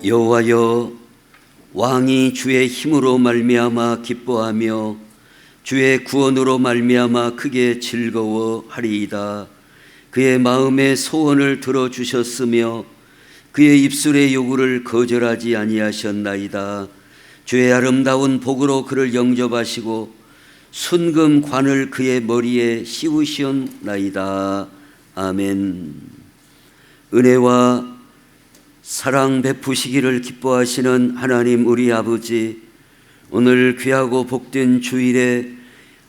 여호와여, 왕이 주의 힘으로 말미암아 기뻐하며 주의 구원으로 말미암아 크게 즐거워하리이다. 그의 마음의 소원을 들어주셨으며 그의 입술의 요구를 거절하지 아니하셨나이다. 주의 아름다운 복으로 그를 영접하시고 순금 관을 그의 머리에 씌우시었나이다. 아멘. 은혜와 사랑 베푸시기를 기뻐하시는 하나님 우리 아버지, 오늘 귀하고 복된 주일에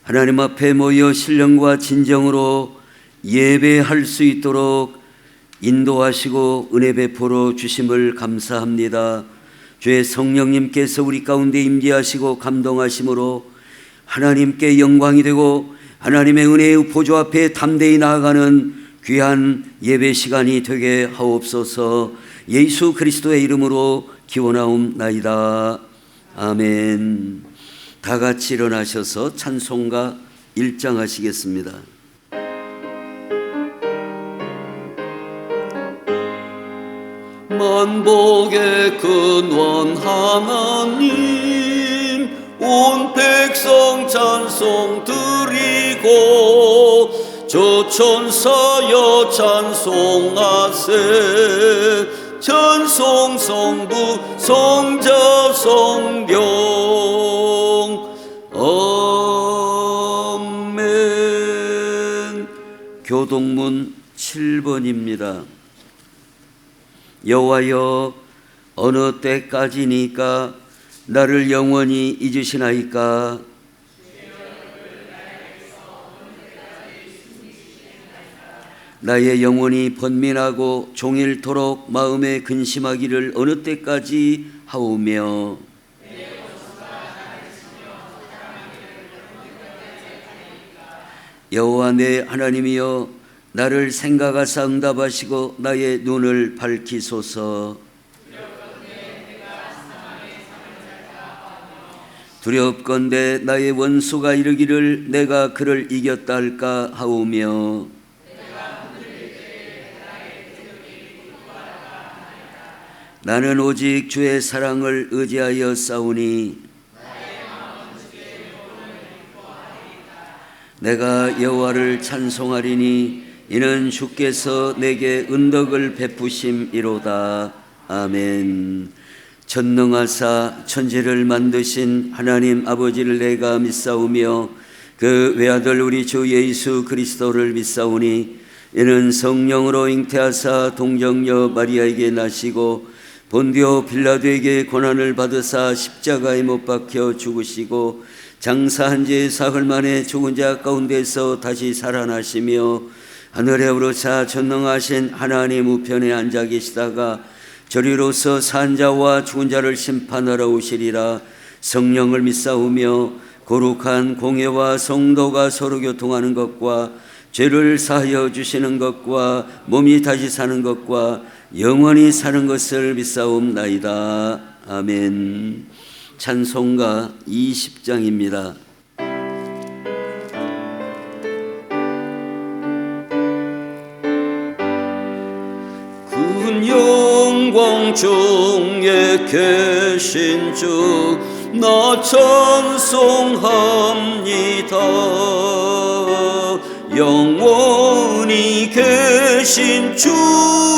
하나님 앞에 모여 신령과 진정으로 예배할 수 있도록 인도하시고 은혜 베풀어 주심을 감사합니다. 주의 성령님께서 우리 가운데 임재하시고 감동하심으로 하나님께 영광이 되고 하나님의 은혜의 보좌 앞에 담대히 나아가는 귀한 예배 시간이 되게 하옵소서. 예수 그리스도의 이름으로 기원하옵나이다. 아멘. 다 같이 일어나셔서 찬송가 1장 하시겠습니다. 만복의 근원 하나님, 온 백성 찬송 드리고 저 천사여 찬송하세. 찬송 성부 성자 성령. 아멘. 교동문 7번입니다. 여호와여, 어느 때까지니까 나를 영원히 잊으시나이까? 나의 영혼이 번민하고 종일토록 마음에 근심하기를 어느 때까지 하오며, 여호와 내 하나님이여, 나를 생각하사 응답하시고 나의 눈을 밝히소서. 두렵건대 나의 원수가 이르기를 내가 그를 이겼다 할까 하오며, 나는 오직 주의 사랑을 의지하여 싸우니 내가 여호와를 찬송하리니 이는 주께서 내게 은덕을 베푸심이로다. 아멘. 전능하사 천지를 만드신 하나님 아버지를 내가 믿사오며 그 외아들 우리 주 예수 그리스도를 믿사오니 이는 성령으로 잉태하사 동정녀 마리아에게 나시고 본디오 빌라도에게 고난을 받으사 십자가에 못 박혀 죽으시고 장사한 지 사흘 만에 죽은 자 가운데서 다시 살아나시며 하늘에 오르사 전능하신 하나님 우편에 앉아 계시다가 저리로서 산 자와 죽은 자를 심판하러 오시리라. 성령을 믿사오며 거룩한 공회와 성도가 서로 교통하는 것과 죄를 사하여 주시는 것과 몸이 다시 사는 것과 영원히 사는 것을 믿사옵나이다. 아멘. 찬송가 20장입니다. 큰 영광 중에 계신 주 나 찬송합니다. 영원히 계신 주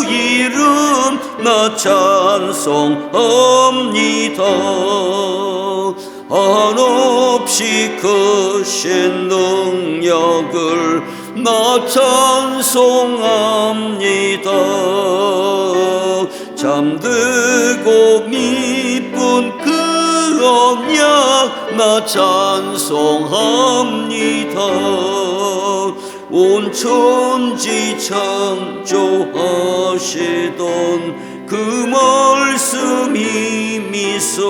이름 나 찬송합니다. 한없이 크신 능력을 나 찬송합니다. 잠들고 미쁜 그 언약 나 찬송합니다. 온 천지 창조하시던 그 말씀이 미소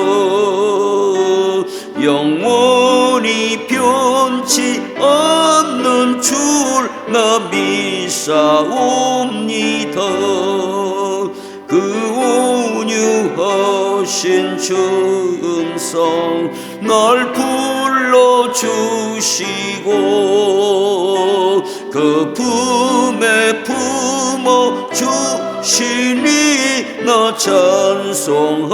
영원히 변치 않는 줄 나 믿사옵니다. 그 온유하신 음성 날 불러주시고 그 품에 품어주시니 나 너 찬송합니다.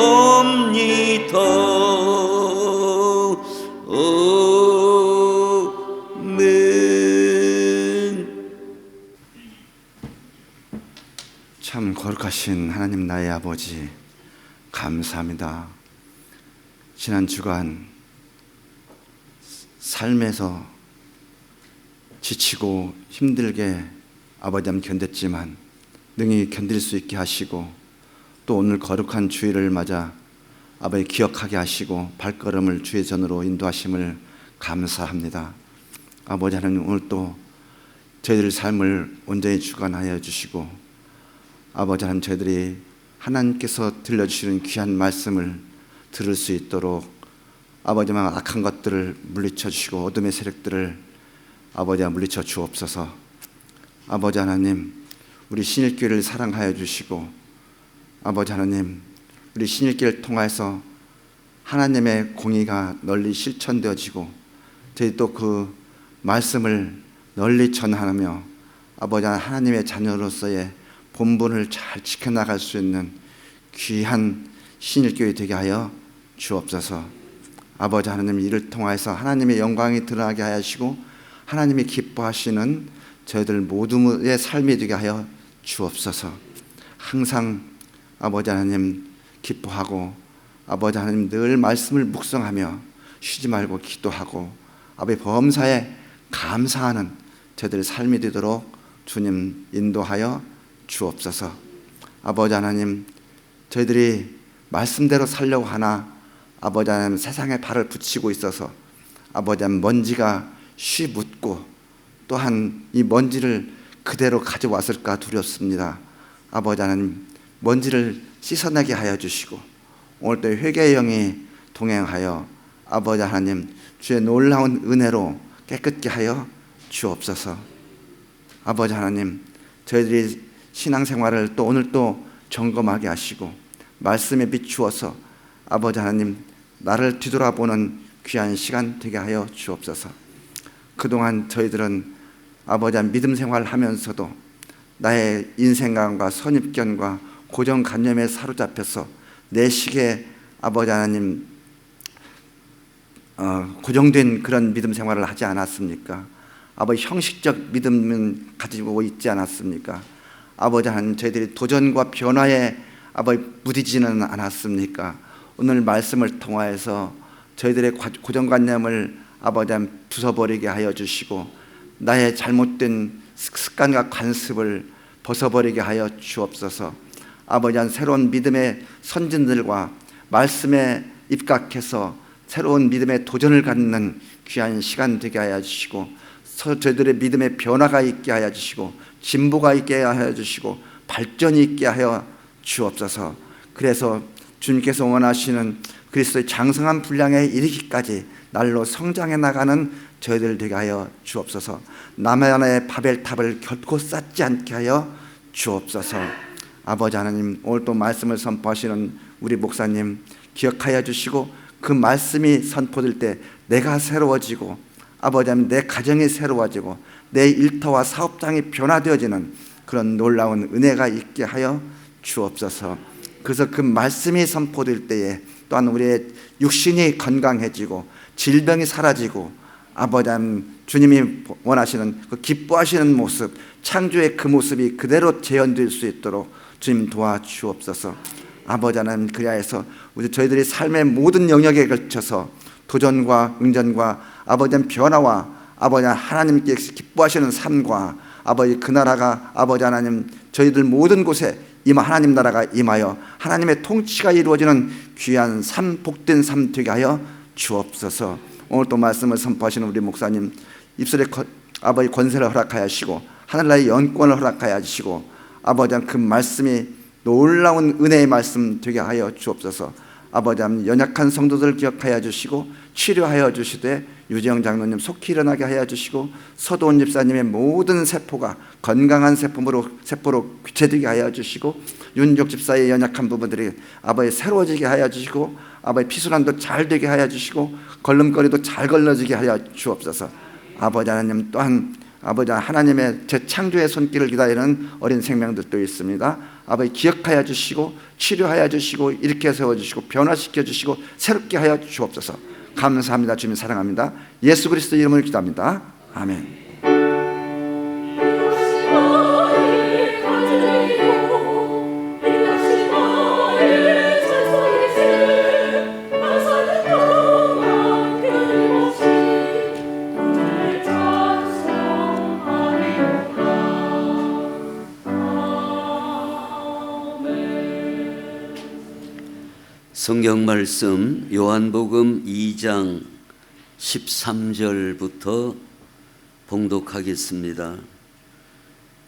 참 거룩하신 하나님 나의 아버지, 감사합니다. 지난 주간 삶에서 지치고 힘들게 아버지 함 견뎠지만 능히 견딜 수 있게 하시고, 또 오늘 거룩한 주일을 맞아 아버지 기억하게 하시고 발걸음을 주의 전으로 인도하심을 감사합니다. 아버지 하나님, 오늘 또 저희들 삶을 온전히 주관하여 주시고, 아버지 하나님, 저희들이 하나님께서 들려주시는 귀한 말씀을 들을 수 있도록 아버지 하나님, 악한 것들을 물리쳐 주시고 어둠의 세력들을 아버지 하나님 물리쳐 주옵소서. 아버지 하나님, 우리 신일교회를 사랑하여 주시고, 아버지 하나님, 우리 신일교회를 통해서 하나님의 공의가 널리 실천되어지고 저희 또 그 말씀을 널리 전하며 아버지 하나님의 자녀로서의 본분을 잘 지켜나갈 수 있는 귀한 신일교회 되게 하여 주옵소서. 아버지 하나님, 이를 통해서 하나님의 영광이 드러나게 하시고 하나님이 기뻐하시는 저희들 모두의 삶이 되게 하여 주옵소서. 항상 아버지 하나님 기뻐하고 아버지 하나님 늘 말씀을 묵상하며 쉬지 말고 기도하고 아버지 범사에 감사하는 저희들의 삶이 되도록 주님 인도하여 주옵소서. 아버지 하나님, 저희들이 말씀대로 살려고 하나 아버지 하나님 세상에 발을 붙이고 있어서 아버지 하나님 먼지가 쉬 묻고 또한 이 먼지를 그대로 가져왔을까 두렵습니다. 아버지 하나님, 먼지를 씻어내게 하여 주시고 오늘 또 회개의 영이 동행하여 아버지 하나님 주의 놀라운 은혜로 깨끗게 하여 주옵소서. 아버지 하나님, 저희들이 신앙생활을 또 오늘 또 점검하게 하시고 말씀에 비추어서 아버지 하나님 나를 뒤돌아보는 귀한 시간 되게 하여 주옵소서. 그동안 저희들은 아버지 하나님 믿음 생활을 하면서도 나의 인생관과 선입견과 고정관념에 사로잡혀서 내 식의 아버지 하나님 고정된 그런 믿음 생활을 하지 않았습니까? 아버지 형식적 믿음은 가지고 있지 않았습니까? 아버지 하나님, 저희들이 도전과 변화에 아버지 부딪히지는 않았습니까? 오늘 말씀을 통하여서 저희들의 고정관념을 아버지 하나님 부숴버리게 하여 주시고 나의 잘못된 습관과 관습을 벗어버리게 하여 주옵소서. 아버지 하나님, 새로운 믿음의 선진들과 말씀에 입각해서 새로운 믿음의 도전을 갖는 귀한 시간 되게 하여 주시고 저희들의 믿음의 변화가 있게 하여 주시고 진보가 있게 하여 주시고 발전이 있게 하여 주옵소서. 그래서 주님께서 원하시는 그리스도의 장성한 분량에 이르기까지 날로 성장해 나가는 저희들 되게 하여 주옵소서. 남의 바벨탑을 결코 쌓지 않게 하여 주옵소서. 아버지 하나님, 오늘 또 말씀을 선포하시는 우리 목사님 기억하여 주시고 그 말씀이 선포될 때 내가 새로워지고 아버지 하나님 내 가정이 새로워지고 내 일터와 사업장이 변화되어지는 그런 놀라운 은혜가 있게 하여 주옵소서. 그래서 그 말씀이 선포될 때에 또한 우리의 육신이 건강해지고 질병이 사라지고 아버지 하나님 주님이 원하시는 그 기뻐하시는 모습, 창조의 그 모습이 그대로 재현될 수 있도록 주님 도와주옵소서. 아버지 하나님, 그리하여서 우리 저희들이 삶의 모든 영역에 걸쳐서 도전과 응전과 아버지 하나님 변화와 아버지 하나님께서 기뻐하시는 삶과 아버지 그 나라가 아버지 하나님 저희들 모든 곳에 하나님 나라가 임하여 하나님의 통치가 이루어지는 귀한 삶, 복된 삶 되게 하여 주옵소서. 오늘 또 말씀을 선포하시는 우리 목사님 입술에 아버지 권세를 허락하여 주시고 하늘나라의 영권을 허락하여 주시고 아버지 그 말씀이 놀라운 은혜의 말씀 되게 하여 주옵소서. 아버지 연약한 성도들 기억하여 주시고 치료하여 주시되 유재영 장로님 속히 일어나게 하여 주시고 서도원 집사님의 모든 세포가 건강한 세포로 교체되게 하여 주시고 윤족 집사의 연약한 부분들이 아버지 새로워지게 하여 주시고 아버지 피순환도 잘 되게 하여 주시고 걸름거리도 잘 걸러지게 하여 주옵소서. 아버지 하나님, 또한 아버지 하나님의 재창조의 손길을 기다리는 어린 생명들도 있습니다. 아버지 기억하여 주시고 치료하여 주시고 일으켜 세워주시고 변화시켜 주시고 새롭게 하여 주옵소서. 감사합니다. 주님 사랑합니다. 예수 그리스도 이름으로 기도합니다. 아멘. 성경 말씀 요한복음 2장 13절부터 봉독하겠습니다.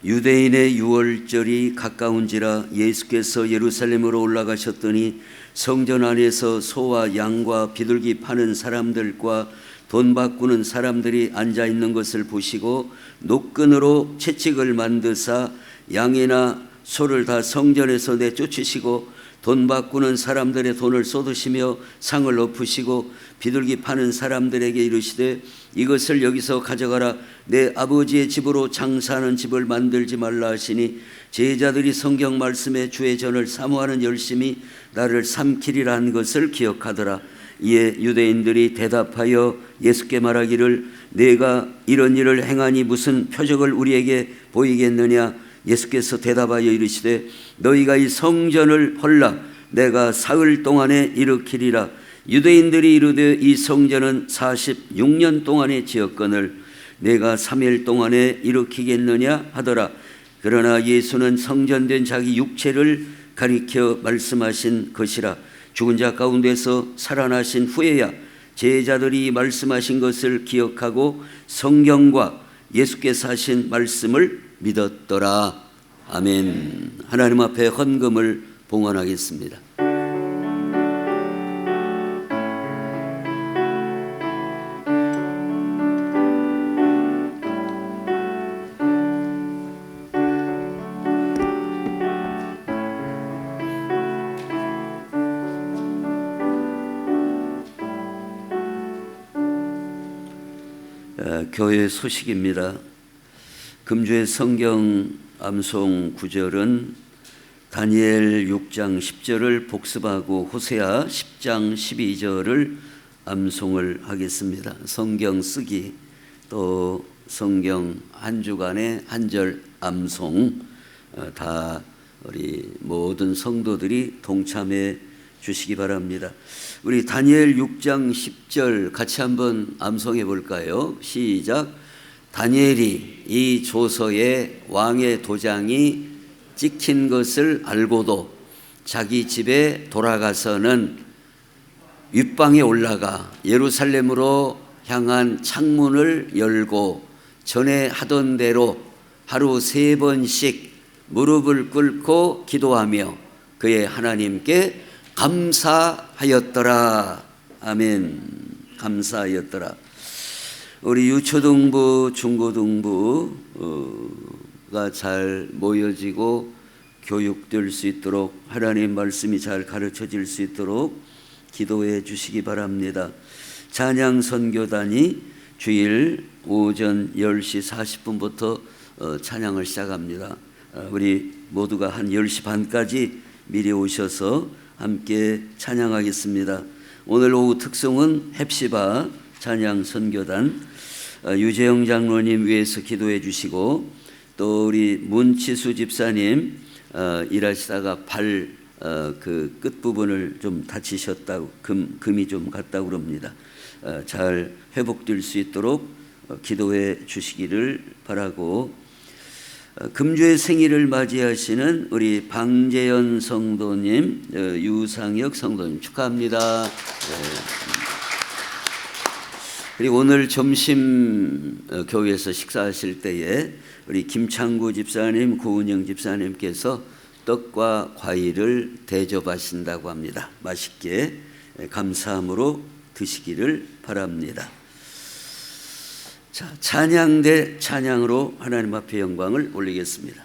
유대인의 유월절이 가까운지라 예수께서 예루살렘으로 올라가셨더니 성전 안에서 소와 양과 비둘기 파는 사람들과 돈 바꾸는 사람들이 앉아 있는 것을 보시고 노끈으로 채찍을 만드사 양이나 소를 다 성전에서 내쫓으시고 돈 바꾸는 사람들의 돈을 쏟으시며 상을 엎으시고 비둘기 파는 사람들에게 이르시되 이것을 여기서 가져가라. 내 아버지의 집으로 장사하는 집을 만들지 말라 하시니 제자들이 성경 말씀에 주의 전을 사모하는 열심히 나를 삼키리라 한 것을 기억하더라. 이에 유대인들이 대답하여 예수께 말하기를 내가 이런 일을 행하니 무슨 표적을 우리에게 보이겠느냐. 예수께서 대답하여 이르시되 너희가 이 성전을 헐라 내가 사흘 동안에 일으키리라. 유대인들이 이르되 이 성전은 46년 동안에 지었거늘 내가 3일 동안에 일으키겠느냐 하더라. 그러나 예수는 성전된 자기 육체를 가리켜 말씀하신 것이라. 죽은 자 가운데서 살아나신 후에야 제자들이 말씀하신 것을 기억하고 성경과 예수께서 하신 말씀을 믿었더라. 아멘. 하나님 앞에 헌금을 봉헌하겠습니다. 교회 소식입니다. 금주의 성경 암송 구절은 다니엘 6장 10절을 복습하고 호세아 10장 12절을 암송을 하겠습니다. 성경 쓰기 또 성경 한 주간의 한 절 암송 다 우리 모든 성도들이 동참해 주시기 바랍니다. 우리 다니엘 6장 10절 같이 한번 암송해 볼까요? 시작. 다니엘이 이 조서에 왕의 도장이 찍힌 것을 알고도 자기 집에 돌아가서는 윗방에 올라가 예루살렘으로 향한 창문을 열고 전에 하던 대로 하루 3번씩 무릎을 꿇고 기도하며 그의 하나님께 감사하였더라. 아멘. 감사하였더라. 우리 유초등부, 중고등부가 잘 모여지고 교육될 수 있도록 하나님 말씀이 잘 가르쳐질 수 있도록 기도해 주시기 바랍니다. 찬양 선교단이 주일 오전 10시 40분부터 찬양을 시작합니다. 우리 모두가 한 10시 반까지 미리 오셔서 함께 찬양하겠습니다. 오늘 오후 특송은 헵시바 찬양 선교단 유재영 장로님 위해서 기도해 주시고 또 우리 문치수 집사님 일하시다가 발 그 끝부분을 좀 다치셨다고 금이 좀 갔다고 그럽니다. 잘 회복될 수 있도록 기도해 주시기를 바라고 금주의 생일을 맞이하시는 우리 방재현 성도님, 유상혁 성도님 축하합니다. 그리고 오늘 점심 교회에서 식사하실 때에 우리 김창구 집사님, 고은영 집사님께서 떡과 과일을 대접하신다고 합니다. 맛있게 감사함으로 드시기를 바랍니다. 자, 찬양 대 찬양으로 하나님 앞에 영광을 올리겠습니다.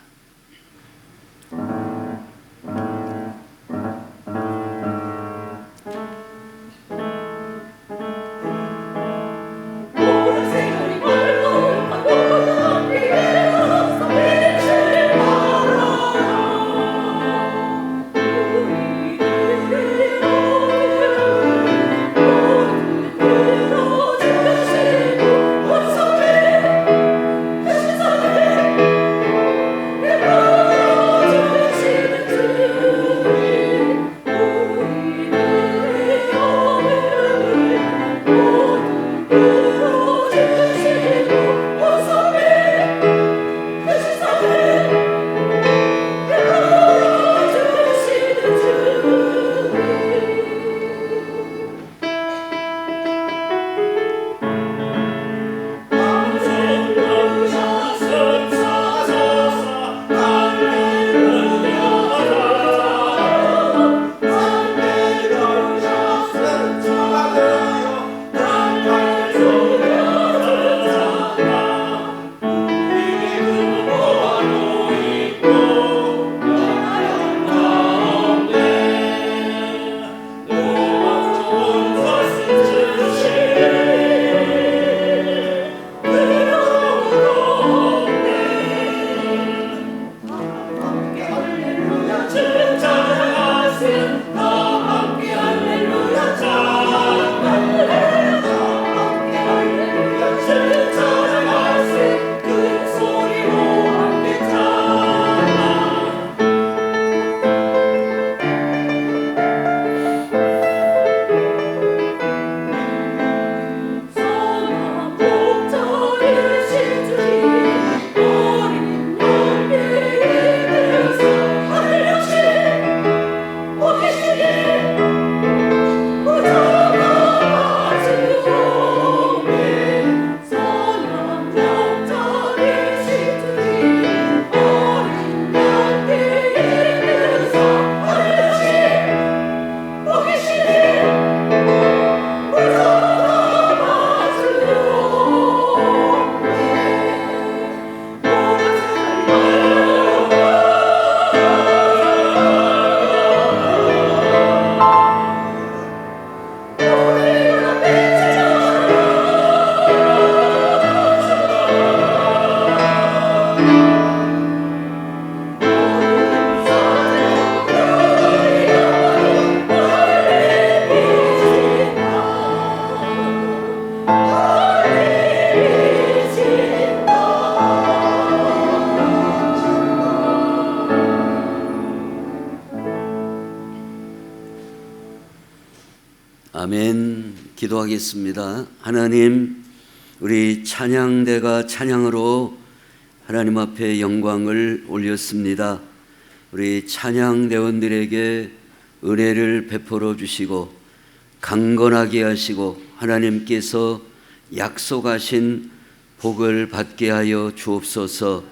아멘. 기도하겠습니다. 하나님, 우리 찬양대가 찬양으로 하나님 앞에 영광을 올렸습니다. 우리 찬양대원들에게 은혜를 베풀어 주시고 강건하게 하시고 하나님께서 약속하신 복을 받게 하여 주옵소서.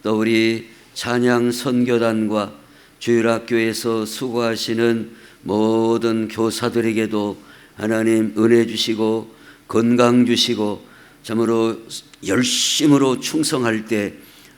또 우리 찬양 선교단과 주일학교에서 수고하시는 모든 교사들에게도 하나님 은혜 주시고 건강 주시고 참으로 열심으로 충성할 때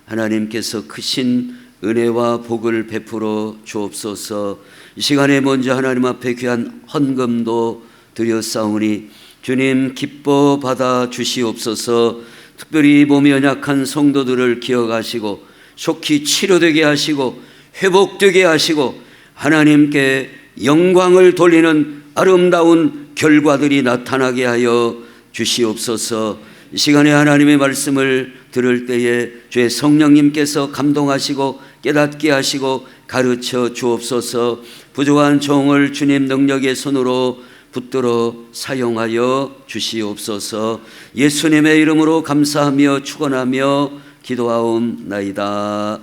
하나님께서 크신 은혜와 복을 베풀어 주옵소서. 이 시간에 먼저 하나님 앞에 귀한 헌금도 드렸사오니 주님 기뻐 받아 주시옵소서. 특별히 몸이 연약한 성도들을 기억하시고 속히 치료되게 하시고 회복되게 하시고 하나님께 영광을 돌리는 아름다운 결과들이 나타나게 하여 주시옵소서. 이 시간에 하나님의 말씀을 들을 때에 주의 성령님께서 감동하시고 깨닫게 하시고 가르쳐 주옵소서. 부족한 종을 주님 능력의 손으로 붙들어 사용하여 주시옵소서. 예수님의 이름으로 감사하며 축원하며 기도하옵나이다.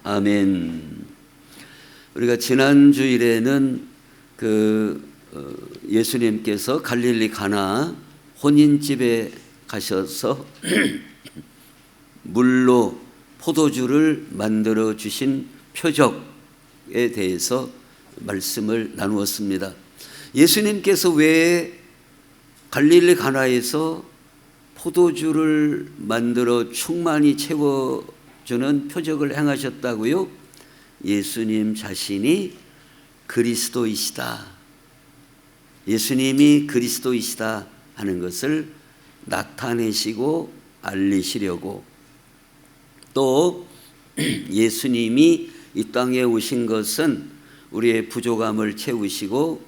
아멘. 우리가 지난 주일에는 예수님께서 갈릴리 가나 혼인집에 가셔서 물로 포도주를 만들어 주신 표적에 대해서 말씀을 나누었습니다. 예수님께서 왜 갈릴리 가나에서 포도주를 만들어 충만히 채워주는 표적을 행하셨다고요? 예수님 자신이 그리스도이시다, 예수님이 그리스도이시다 하는 것을 나타내시고 알리시려고, 또 예수님이 이 땅에 오신 것은 우리의 부족함을 채우시고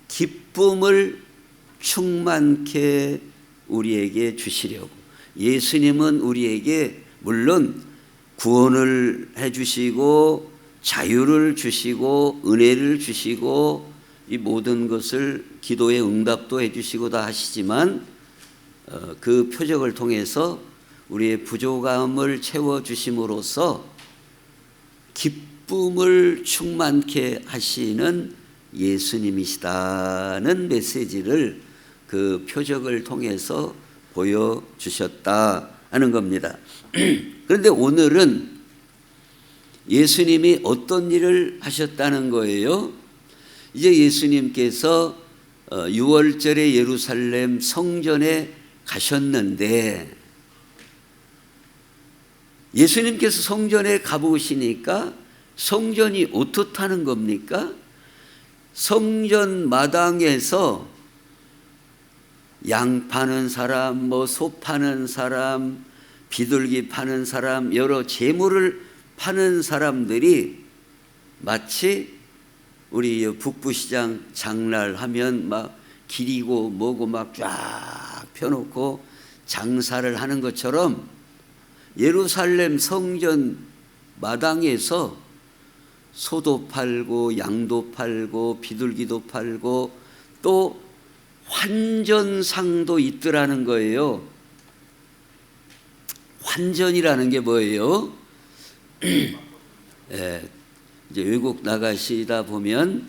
기쁨을 충만케 우리에게 주시려고. 예수님은 우리에게 물론 구원을 해주시고 자유를 주시고 은혜를 주시고 이 모든 것을 기도의 응답도 해주시고 다 하시지만 그 표적을 통해서 우리의 부족함을 채워주심으로써 기쁨을 충만케 하시는 예수님이시다는 메시지를 그 표적을 통해서 보여주셨다 하는 겁니다. 그런데 오늘은 예수님이 어떤 일을 하셨다는 거예요? 이제 예수님께서 6월절에 예루살렘 성전에 가셨는데, 예수님께서 성전에 가보시니까 성전이 어떻다는 겁니까? 성전 마당에서 양 파는 사람, 소 파는 사람, 비둘기 파는 사람, 여러 재물을 파는 사람들이 마치 우리 북부시장 장날하면 막 길이고 뭐고 막 쫙 펴놓고 장사를 하는 것처럼 예루살렘 성전 마당에서 소도 팔고 양도 팔고 비둘기도 팔고 또 환전상도 있더라는 거예요. 환전이라는 게 뭐예요? 네, 이제 외국 나가시다 보면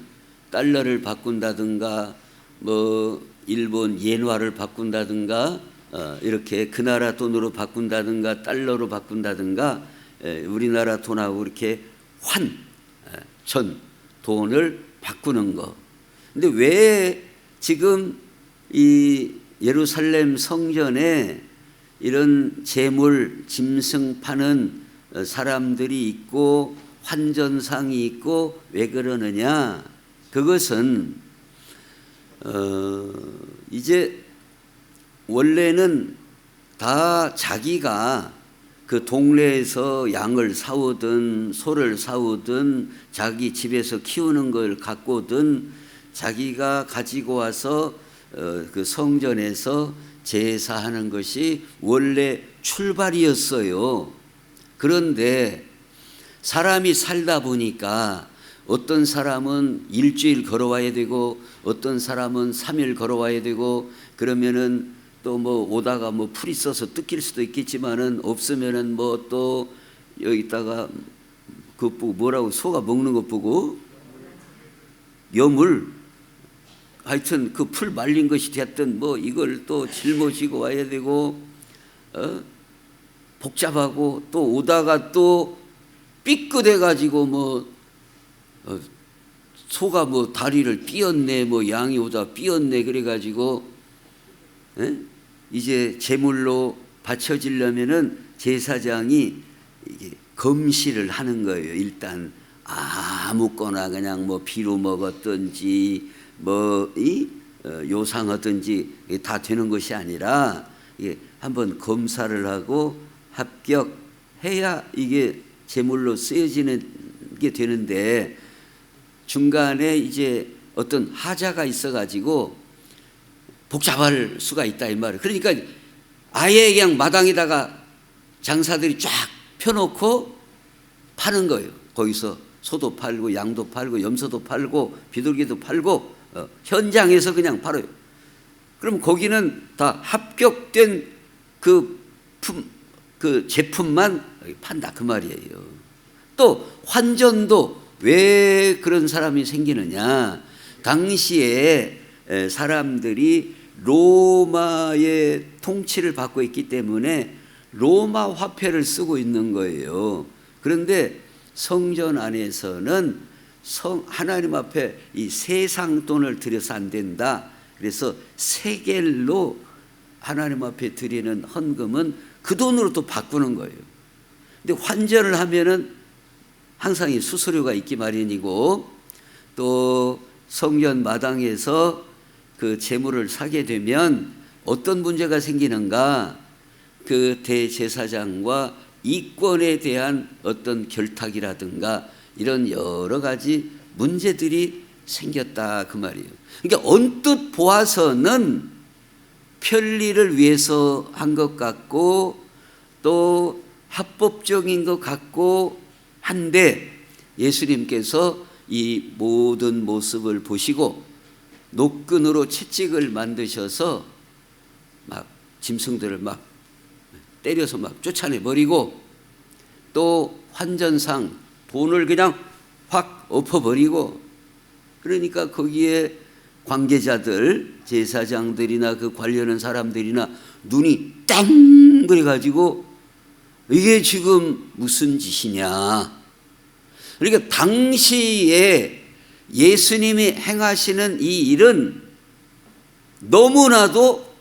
달러를 바꾼다든가 일본 예화를 바꾼다든가 이렇게 그 나라 돈으로 바꾼다든가 달러로 바꾼다든가 우리나라 돈하고 이렇게 돈을 바꾸는 거. 근데 왜 지금 이 예루살렘 성전에 이런 재물 짐승 파는 사람들이 있고 환전상이 있고 왜 그러느냐? 그것은 이제 원래는 다 자기가 그 동네에서 양을 사오든 소를 사오든 자기 집에서 키우는 걸 갖고든 자기가 가지고 와서 그 성전에서 제사하는 것이 원래 출발이었어요. 그런데 사람이 살다 보니까 어떤 사람은 일주일 걸어와야 되고 어떤 사람은 3일 걸어와야 되고 그러면은 또 뭐 오다가 뭐 풀 있어서 뜯길 수도 있겠지만은 없으면은 뭐 또 여기다가 그 뭐라고 소가 먹는 것 보고 여물 하여튼 그 풀 말린 것이 됐든 뭐 이걸 또 짊어지고 와야 되고 복잡하고 또 오다가 또 삐끗해 가지고 뭐 소가 뭐 다리를 삐었네 뭐 양이 오다 삐었네 그래 가지고 이제 제물로 바쳐지려면은 제사장이 이게 검시를 하는 거예요. 일단 아무거나 그냥 뭐 비로 먹었든지 뭐 요상하든지 다 되는 것이 아니라 한번 검사를 하고 합격해야 이게 제물로 쓰여지는 게 되는데 중간에 이제 어떤 하자가 있어가지고 복잡할 수가 있다 이 말이에요. 그러니까 아예 그냥 마당에다가 장사들이 쫙 펴놓고 파는 거예요. 거기서 소도 팔고 양도 팔고 염소도 팔고 비둘기도 팔고 현장에서 그냥 팔아요. 그럼 거기는 다 합격된 그 제품만 판다 그 말이에요. 또 환전도 왜 그런 사람이 생기느냐? 당시에 사람들이 로마의 통치를 받고 있기 때문에 로마 화폐를 쓰고 있는 거예요. 그런데 성전 안에서는 하나님 앞에 이 세상 돈을 들여서 안 된다. 그래서 세겔로 하나님 앞에 드리는 헌금은 그 돈으로 또 바꾸는 거예요. 근데 환전을 하면은 항상 이 수수료가 있기 마련이고 또 성전 마당에서 그 재물을 사게 되면 어떤 문제가 생기는가? 그 대제사장과 이권에 대한 어떤 결탁이라든가 이런 여러 가지 문제들이 생겼다 그 말이에요. 그러니까 언뜻 보아서는 편리를 위해서 한 것 같고 또 합법적인 것 같고 한데 예수님께서 이 모든 모습을 보시고 노끈으로 채찍을 만드셔서 막 짐승들을 막 때려서 막 쫓아내 버리고 또 환전상 돈을 그냥 확 엎어버리고 그러니까 거기에 관계자들 제사장들이나 그 관련한 사람들이나 눈이 땡 그래가지고 이게 지금 무슨 짓이냐. 그러니까 당시에 예수님이 행하시는 이 일은 너무나도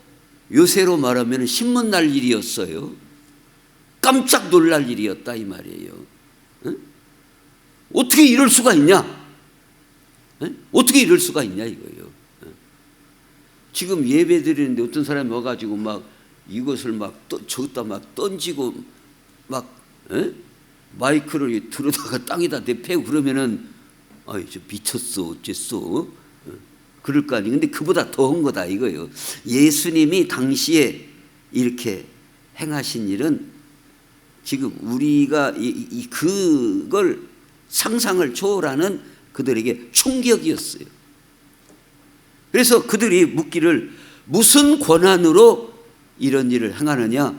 요새로 말하면 신문 날 일이었어요. 깜짝 놀랄 일이었다 이 말이에요. 응? 어떻게 이럴 수가 있냐? 응? 어떻게 이럴 수가 있냐 이거예요. 응? 지금 예배 드리는데 어떤 사람이 와가지고 막 이것을 막 저기다 막 던지고 막 마이크를 들어다가 땅에다 내패고 그러면은 아이 저 미쳤어 어쨌어 그럴 거 아니에요. 근데 그보다 더한 거다 이거예요. 예수님이 당시에 이렇게 행하신 일은 지금 우리가 그걸 상상을 초월하는 그들에게 충격이었어요. 그래서 그들이 묻기를 무슨 권한으로 이런 일을 행하느냐?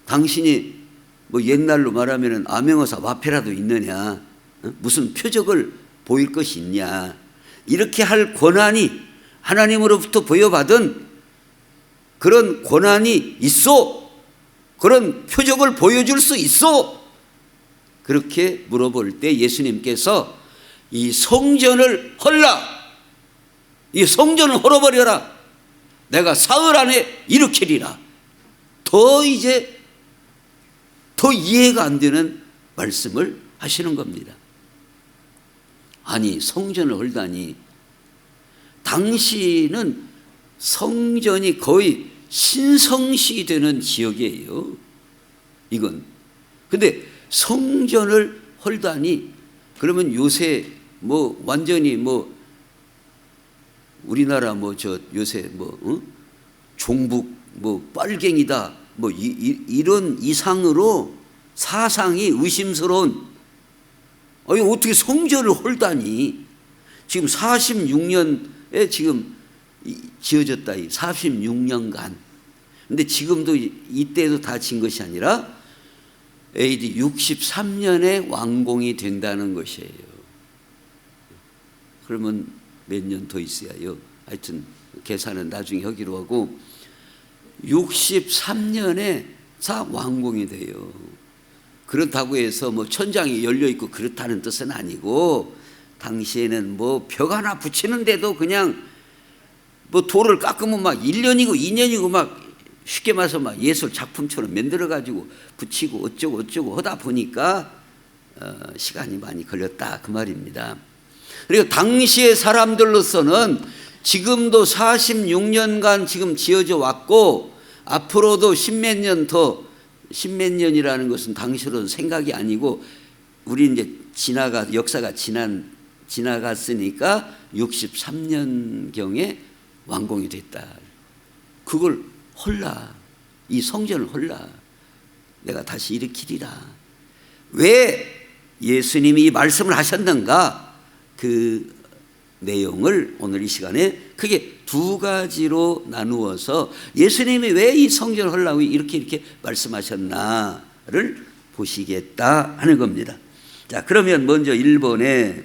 당신이 뭐 옛날로 말하면 암행어사 화폐라도 있느냐? 무슨 표적을 보일 것이 있냐? 이렇게 할 권한이 하나님으로부터 부여받은 그런 권한이 있어? 그런 표적을 보여줄 수 있어? 그렇게 물어볼 때 예수님께서 이 성전을 헐라! 이 성전을 헐어버려라! 내가 사흘 안에 일으키리라. 더 이해가 안 되는 말씀을 하시는 겁니다. 아니 성전을 헐다니. 당시는 성전이 거의 신성시 되는 지역이에요. 이건. 근데 성전을 헐다니 그러면 요새 뭐 완전히 뭐 우리나라 뭐 저 요새 뭐 종북 뭐 빨갱이다 뭐 이런 이상으로 사상이 의심스러운 아니 어떻게 성전을 홀다니. 지금 46년에 지금 지어졌다. 46년간. 근데 지금도 이때도 다 진 것이 아니라 AD 63년에 완공이 된다는 것이에요. 그러면 몇 년 더 있어야요. 하여튼 계산은 나중에 하기로 하고 63년에 다 완공이 돼요. 그렇다고 해서 뭐 천장이 열려 있고 그렇다는 뜻은 아니고, 당시에는 뭐 벽 하나 붙이는데도 그냥 뭐 돌을 깎으면 막 1년이고 2년이고 막 쉽게 말해서 막 예술 작품처럼 만들어 가지고 붙이고 어쩌고 하다 보니까 시간이 많이 걸렸다 그 말입니다. 그리고 당시의 사람들로서는 지금도 46년간 지금 지어져 왔고 앞으로도 십몇 년 더, 십몇 년이라는 것은 당시로는 생각이 아니고 우리 이제 역사가 지나갔으니까 63년경에 완공이 됐다. 그걸 헐라, 이 성전을 헐라 내가 다시 일으키리라. 왜 예수님이 이 말씀을 하셨는가, 그 내용을 오늘 이 시간에 크게 두 가지로 나누어서 예수님이 왜 이 성전을 헐라고 이렇게 말씀하셨나를 보시겠다 하는 겁니다. 자, 그러면 먼저 1번에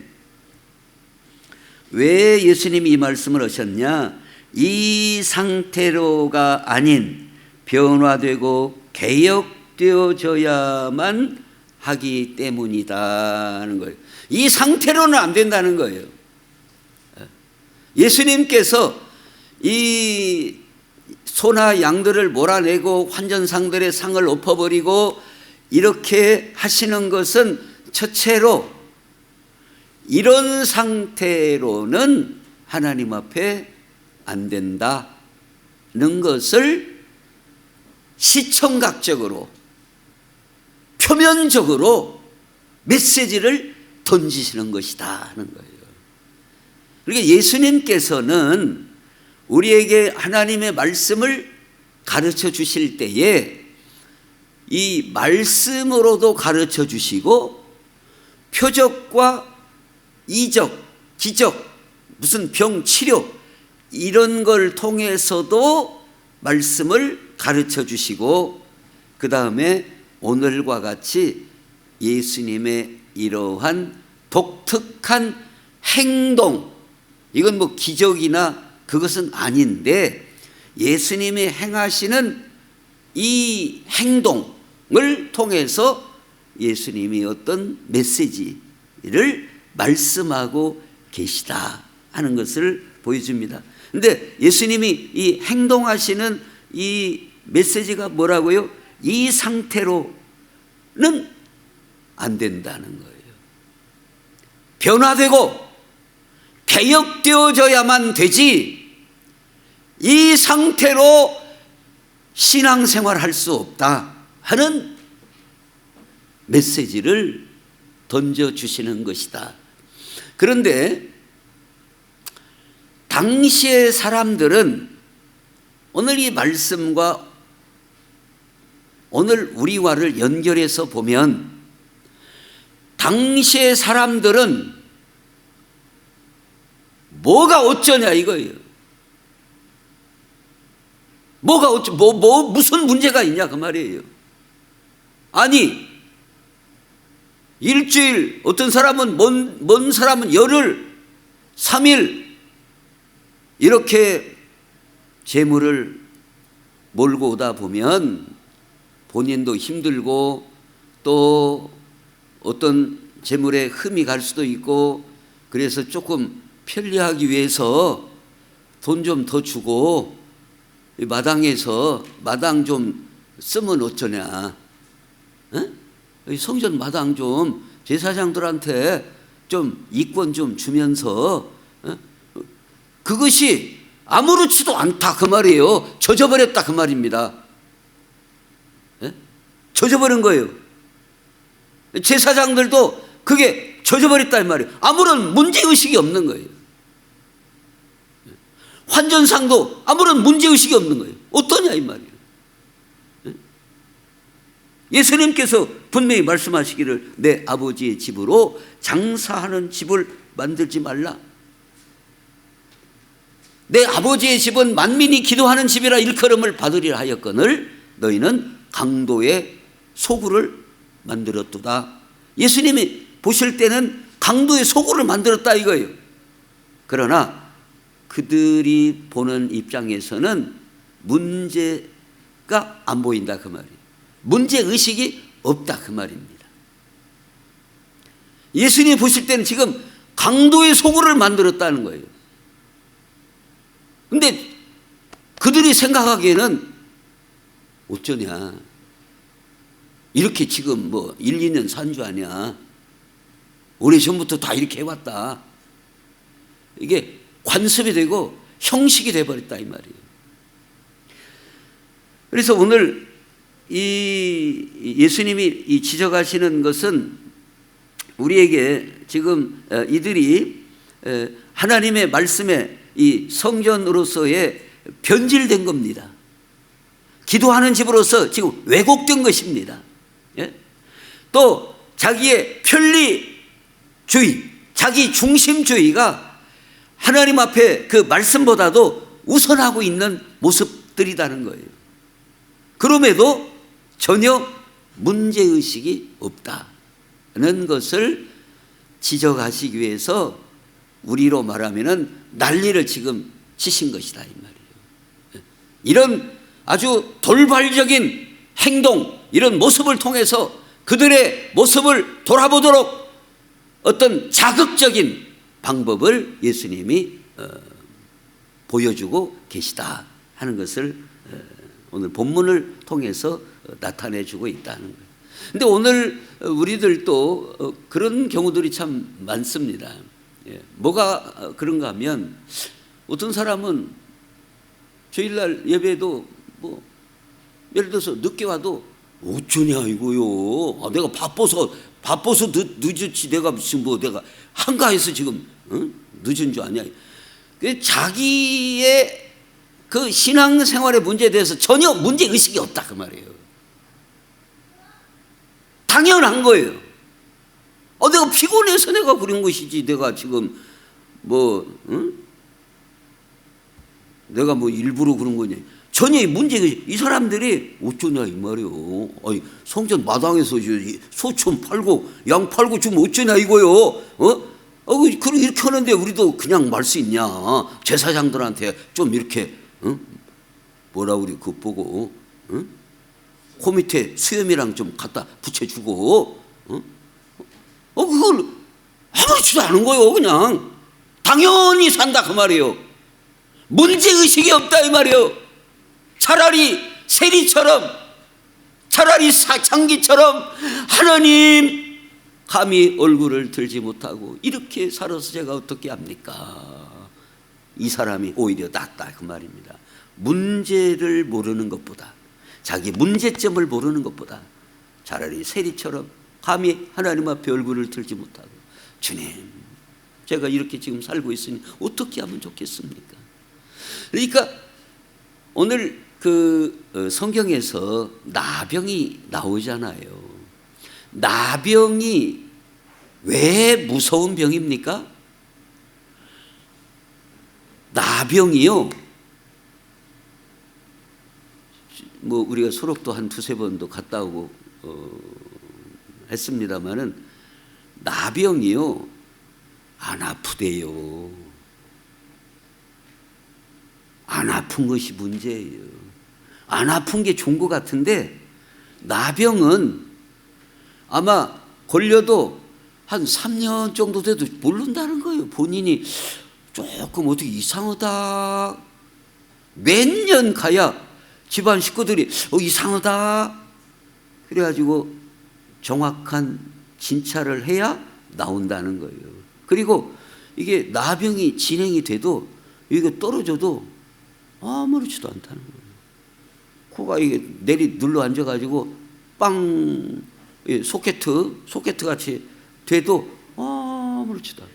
왜 예수님이 이 말씀을 하셨냐, 이 상태로가 아닌 변화되고 개혁되어져야만 하기 때문이다 하는 거예요. 이 상태로는 안 된다는 거예요. 예수님께서 이 소나 양들을 몰아내고 환전상들의 상을 엎어버리고 이렇게 하시는 것은 첫째로 이런 상태로는 하나님 앞에 안 된다는 것을 시청각적으로 표면적으로 메시지를 던지시는 것이다 하는 거예요. 그러니까 예수님께서는 우리에게 하나님의 말씀을 가르쳐 주실 때에 이 말씀으로도 가르쳐 주시고 표적과 이적, 기적, 무슨 병 치료 이런 걸 통해서도 말씀을 가르쳐 주시고, 그 다음에 오늘과 같이 예수님의 이러한 독특한 행동, 이건 뭐 기적이나 그것은 아닌데 예수님이 행하시는 이 행동을 통해서 예수님이 어떤 메시지를 말씀하고 계시다 하는 것을 보여줍니다. 근데 예수님이 이 행동하시는 이 메시지가 뭐라고요? 이 상태로는 안 된다는 거예요. 변화되고 개혁되어져야만 되지, 이 상태로 신앙생활 할 수 없다 하는 메시지를 던져주시는 것이다. 그런데 당시의 사람들은 오늘 이 말씀과 오늘 우리와를 연결해서 보면 당시의 사람들은 뭐가 어쩌냐 이거예요. 뭐가 어쩌, 무슨 문제가 있냐 그 말이에요. 아니 일주일, 어떤 사람은 먼 사람은 열흘, 3일 이렇게 재물을 몰고 오다 보면 본인도 힘들고 또 어떤 재물에 흠이 갈 수도 있고, 그래서 조금 편리하기 위해서 돈 좀 더 주고 마당에서 마당 좀 쓰면 어쩌냐, 성전 마당 좀 제사장들한테 좀 이권 좀 주면서 그것이 아무렇지도 않다 그 말이에요. 젖어버렸다 그 말입니다. 젖어버린 거예요. 제사장들도 그게 젖어버렸다 이 말이에요. 아무런 문제의식이 없는 거예요. 환전상도 아무런 문제의식이 없는 거예요. 어떠냐 이 말이에요. 예수님께서 분명히 말씀하시기를 내 아버지의 집으로 장사하는 집을 만들지 말라. 내 아버지의 집은 만민이 기도하는 집이라 일컬음을 받으리라 하였거늘 너희는 강도의 소굴을 만들었도다. 예수님이 보실 때는 강도의 소굴을 만들었다 이거예요. 그러나 그들이 보는 입장에서는 문제가 안 보인다 그 말이에요. 문제의식이 없다 그 말입니다. 예수님이 보실 때는 지금 강도의 소굴을 만들었다는 거예요. 근데 그들이 생각하기에는 어쩌냐, 이렇게 지금 뭐 1, 2년 산 줄 아냐, 오래전부터 다 이렇게 해왔다. 이게 관습이 되고 형식이 돼버렸다 이 말이에요. 그래서 오늘 이 예수님이 이 지적하시는 것은 우리에게 지금 이들이 하나님의 말씀에 이 성전으로서의 변질된 겁니다. 기도하는 집으로서 지금 왜곡된 것입니다. 또 자기의 편리주의, 자기 중심주의가 하나님 앞에 그 말씀보다도 우선하고 있는 모습들이라는 거예요. 그럼에도 전혀 문제의식이 없다는 것을 지적하시기 위해서 우리로 말하면 난리를 지금 치신 것이다 이 말이에요. 이런 아주 돌발적인 행동, 이런 모습을 통해서 그들의 모습을 돌아보도록 어떤 자극적인 방법을 예수님이 보여주고 계시다 하는 것을 오늘 본문을 통해서 나타내주고 있다는 거예요. 근데 오늘 우리들도 그런 경우들이 참 많습니다. 뭐가 그런가 하면 어떤 사람은 주일날 예배도 뭐 예를 들어서 늦게 와도 어쩌냐 이거요. 내가 바빠서 늦었지. 내가 무슨 뭐 내가 한가해서 지금 늦은 줄 아냐. 자기의 그 신앙생활의 문제에 대해서 전혀 문제의식이 없다 그 말이에요. 당연한 거예요. 내가 피곤해서 내가 그런 것이지. 내가 지금 내가 뭐 일부러 그런 거냐. 전혀 문제의식. 이 사람들이 어쩌냐 이 말이에요. 성전 마당에서 소 좀 팔고 양 팔고 좀 어쩌냐 이거요. 이렇게 하는데 우리도 그냥 말 수 있냐. 제사장들한테 좀 이렇게 뭐라 우리 그거 보고 코 밑에 수염이랑 좀 갖다 붙여주고 그걸 아무렇지도 않은 거예요. 그냥 당연히 산다 그 말이에요. 문제의식이 없다 이 말이에요. 차라리 세리처럼, 차라리 장기처럼 하나님 감히 얼굴을 들지 못하고 이렇게 살아서 제가 어떻게 합니까? 이 사람이 오히려 낫다 그 말입니다. 문제를 모르는 것보다, 자기 문제점을 모르는 것보다 차라리 세리처럼 감히 하나님 앞에 얼굴을 들지 못하고 주님 제가 이렇게 지금 살고 있으니 어떻게 하면 좋겠습니까? 그러니까 오늘 그 성경에서 나병이 나오잖아요. 나병이 왜 무서운 병입니까? 나병이요, 뭐 우리가 수록도 한 두세 번도 갔다 오고 했습니다마는 나병이요 안 아프대요. 안 아픈 것이 문제예요. 안 아픈 게 좋은 것 같은데 나병은 아마 걸려도 한 3년 정도 돼도 모른다는 거예요. 본인이 조금 어떻게 이상하다 몇 년 가야 집안 식구들이 이상하다 그래가지고 정확한 진찰을 해야 나온다는 거예요. 그리고 이게 나병이 진행이 돼도 이게 떨어져도 아무렇지도 않다는 거예요. 코가 이게 눌러 앉아가지고 빵 소켓 같이 돼도 아무렇지도 않다.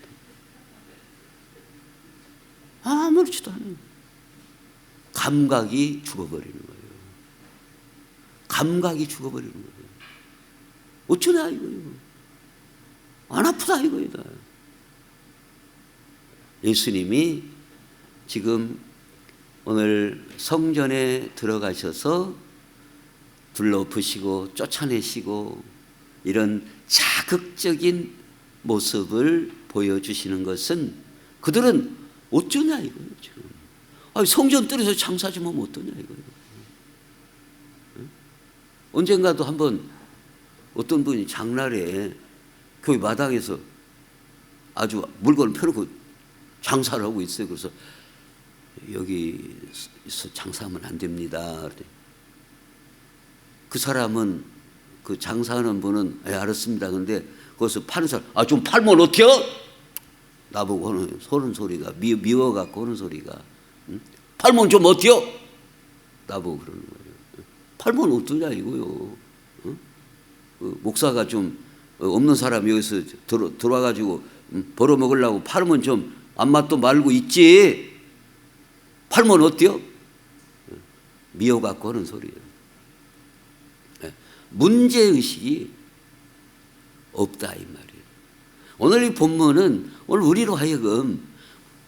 아무렇지도 않아요. 감각이 죽어버리는 거예요. 감각이 죽어버리는 거예요. 어쩌냐 이거예요. 안 아프다 이거이다. 예수님이 지금 오늘 성전에 들어가셔서 둘러엎으시고 쫓아내시고 이런 자극적인 모습을 보여주시는 것은 그들은 어쩌냐 이거예요. 지금 성전 뜰에서 장사 좀 하면 어떠냐 이거예요. 언젠가도 한번 어떤 분이 장날에 교회 마당에서 아주 물건을 펴놓고 장사를 하고 있어요. 그래서 여기서 장사하면 안 됩니다. 그 사람은, 그 장사하는 분은 알았습니다. 근데 거기서 파는 사람, 좀 팔면 어때요? 나보고 하는 소리가 미워갖고 하는 소리가, 팔면 좀 어때요? 나보고 그러는 거예요. 팔면 어떠냐 이거요. 목사가 좀 없는 사람이 여기서 들어와가지고 벌어먹으려고 팔면 좀 안맛도 말고 있지. 팔면 어때요? 미워갖고 하는 소리예요. 문제의식이 없다 이 말이에요. 오늘 이 본문은 오늘 우리로 하여금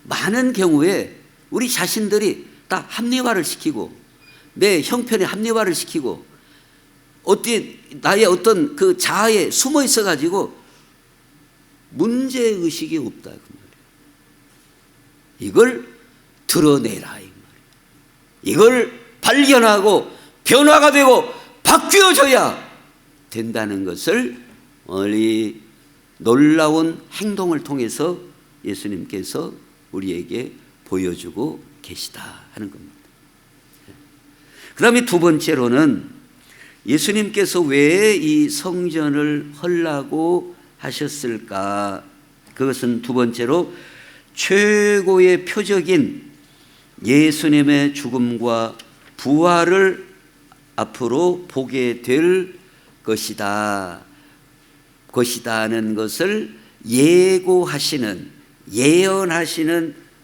많은 경우에 우리 자신들이 다 합리화를 시키고 내 형편에 합리화를 시키고 나의 어떤 그 자아에 숨어 있어 가지고 문제의식이 없다 그 말이에요. 이걸 드러내라 이 말이에요. 이걸 발견하고 변화가 되고 바뀌어져야 된다는 것을 이 놀라운 행동을 통해서 예수님께서 우리에게 보여주고 계시다 하는 겁니다. 그 다음에 두 번째로는 예수님께서 왜 이 성전을 헐라고 하셨을까? 그것은 두 번째로 최고의 표적인 예수님의 죽음과 부활을 앞으로 보게 될 것이다는 것을 예언하시는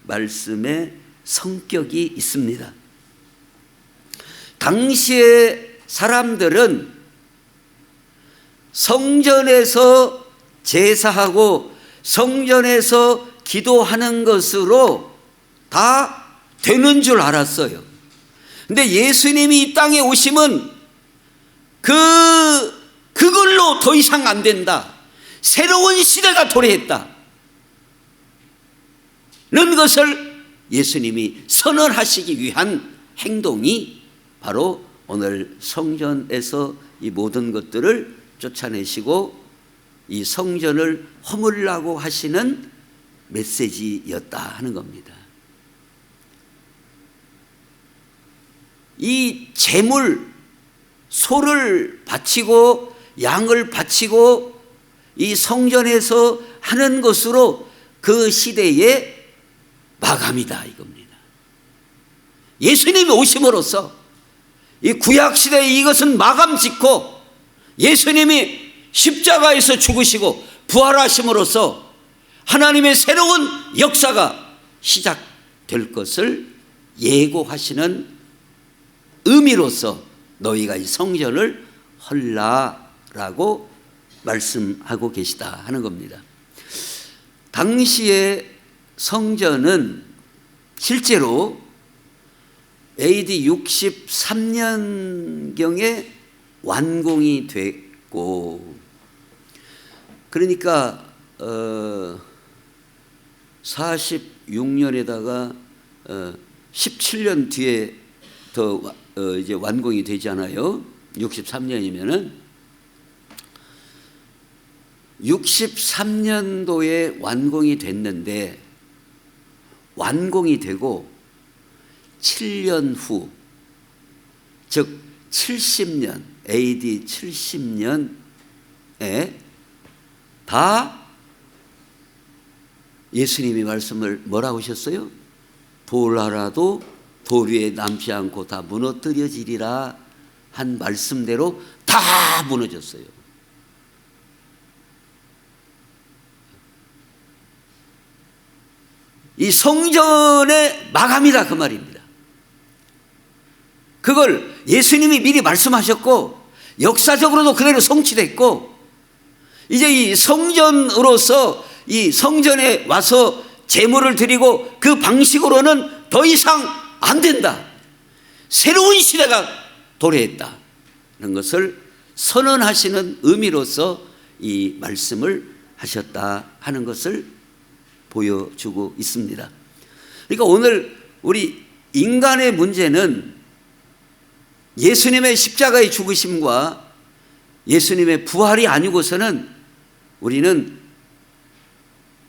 말씀의 성격이 있습니다. 당시의 사람들은 성전에서 제사하고 성전에서 기도하는 것으로 다 되는 줄 알았어요. 근데 예수님이 이 땅에 오심은 그걸로 더 이상 안 된다. 새로운 시대가 도래했다. 는 것을 예수님이 선언하시기 위한 행동이 바로 오늘 성전에서 이 모든 것들을 쫓아내시고 이 성전을 허물라고 하시는 메시지였다 하는 겁니다. 이 제물, 소를 바치고 양을 바치고 이 성전에서 하는 것으로 그 시대의 마감이다 이겁니다. 예수님이 오심으로써 이 구약 시대에 이것은 마감 짓고 예수님이 십자가에서 죽으시고 부활하심으로써 하나님의 새로운 역사가 시작될 것을 예고하시는 의미로서 너희가 이 성전을 헐라라고 말씀하고 계시다 하는 겁니다. 당시의 성전은 실제로 AD 63년경에 완공이 됐고, 그러니까 46년에다가 17년 뒤에 더 이제 완공이 되잖아요. 63년이면은 63년도에 완공이 됐는데 완공이 되고 7년 후, 즉 70년, AD 70년에 다 예수님이 말씀을 뭐라고 하셨어요? 돌 하나도 돌 위에 남지 않고 다 무너뜨려지리라 한 말씀대로 다 무너졌어요. 이 성전의 마감이다 그 말입니다. 그걸 예수님이 미리 말씀하셨고 역사적으로도 그대로 성취됐고 이제 이 성전으로서 이 성전에 와서 제물을 드리고 그 방식으로는 더 이상 안 된다. 새로운 시대가 도래했다는 것을 선언하시는 의미로서 이 말씀을 하셨다 하는 것을 보여주고 있습니다. 그러니까 오늘 우리 인간의 문제는 예수님의 십자가의 죽으심과 예수님의 부활이 아니고서는 우리는